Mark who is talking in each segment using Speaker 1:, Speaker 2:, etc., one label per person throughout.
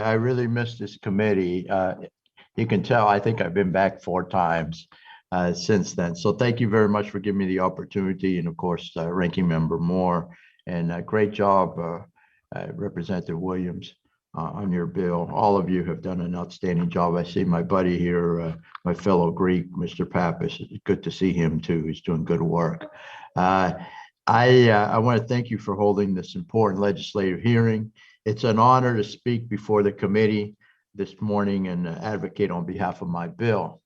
Speaker 1: I really miss this committee. You can tell, I think I've been back 4 times since then. So thank you very much for giving me the opportunity. And of course, Ranking Member Moore, and great job, Representative Williams, on your bill. All of you have done an outstanding job. I see my buddy here, my fellow Greek, Mr. Pappas. It's good to see him too. He's doing good work. I want to thank you for holding this important legislative hearing. It's an honor to speak before the committee this morning and advocate on behalf of my bill.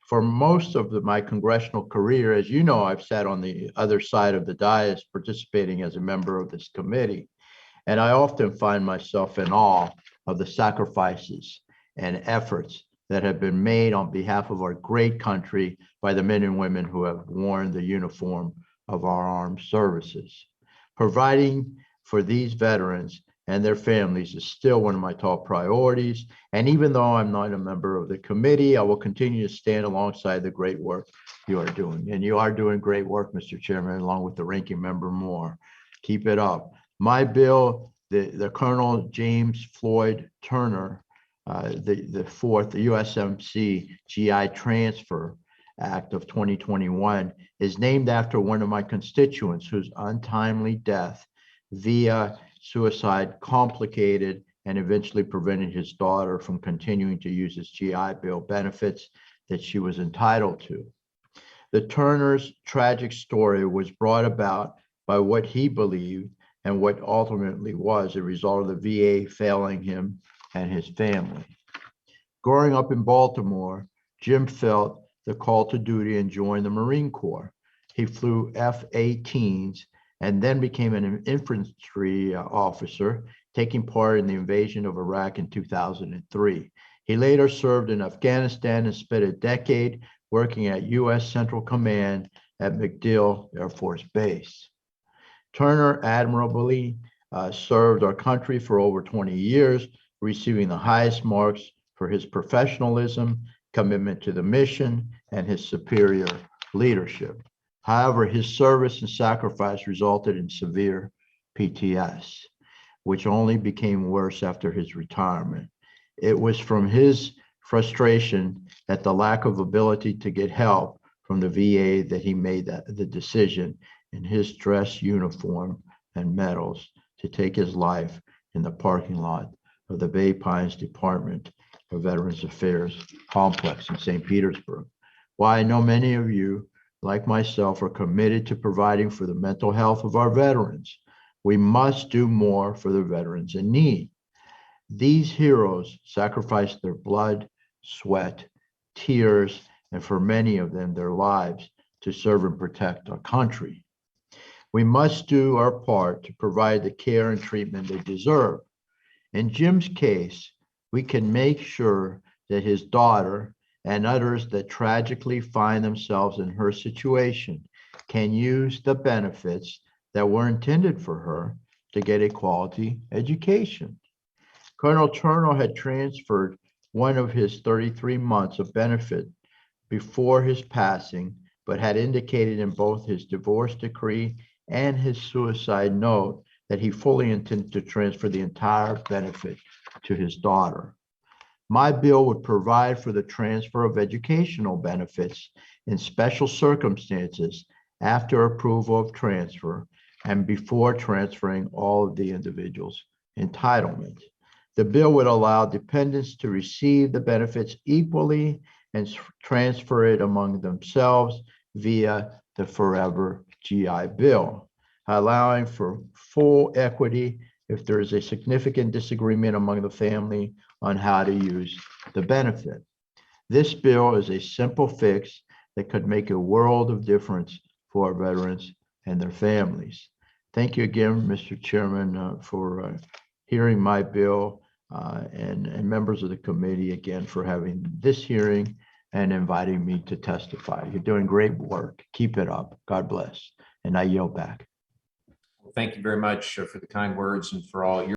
Speaker 1: For most of my congressional career, as you know, I've sat on the other side of the dais participating as a member of this committee. And I often find myself in awe of the sacrifices and efforts that have been made on behalf of our great country by the men and women who have worn the uniform of our armed services. Providing for these veterans and their families is still one of my top priorities. And even though I'm not a member of the committee, I will continue to stand alongside the great work you are doing. And you are doing great work, Mr. Chairman, along with the Ranking Member Moore. Keep it up. My bill, the Colonel James Floyd Turner, the fourth, the U.S.M.C. GI Transfer Act of 2021, is named after one of my constituents whose untimely death via suicide complicated and eventually prevented his daughter from continuing to use his GI Bill benefits that she was entitled to. The Turner's tragic story was brought about by what he believed and what ultimately was a result of the VA failing him and his family. Growing up in Baltimore, Jim felt the call to duty and joined the Marine Corps. He flew F-18s and then became an infantry officer, taking part in the invasion of Iraq in 2003. He later served in Afghanistan and spent a decade working at U.S. Central Command at MacDill Air Force Base. Turner admirably served our country for over 20 years, receiving the highest marks for his professionalism, commitment to the mission, and his superior leadership. However, his service and sacrifice resulted in severe PTS, which only became worse after his retirement. It was from his frustration at the lack of ability to get help from the VA that he made the decision in his dress uniform and medals to take his life in the parking lot of the Bay Pines Department of Veterans Affairs complex in St. Petersburg. While I know many of you, like myself, are committed to providing for the mental health of our veterans, we must do more for the veterans in need. These heroes sacrificed their blood, sweat, tears, and for many of them, their lives to serve and protect our country. We must do our part to provide the care and treatment they deserve. In Jim's case, we can make sure that his daughter and others that tragically find themselves in her situation can use the benefits that were intended for her to get a quality education. Colonel Turner had transferred one of his 33 months of benefit before his passing, but had indicated in both his divorce decree and his suicide note that he fully intended to transfer the entire benefit to his daughter. My bill would provide for the transfer of educational benefits in special circumstances after approval of transfer and before transferring all of the individual's entitlements. The bill would allow dependents to receive the benefits equally and transfer it among themselves via the Forever GI Bill, allowing for full equity if there is a significant disagreement among the family on how to use the benefit. This bill is a simple fix that could make a world of difference for our veterans and their families. Thank you again, Mr. Chairman, for hearing my bill and members of the committee again for having this hearing and inviting me to testify. You're doing great work. Keep it up. God bless. And I yield back.
Speaker 2: Well, thank you very much for the kind words and for all your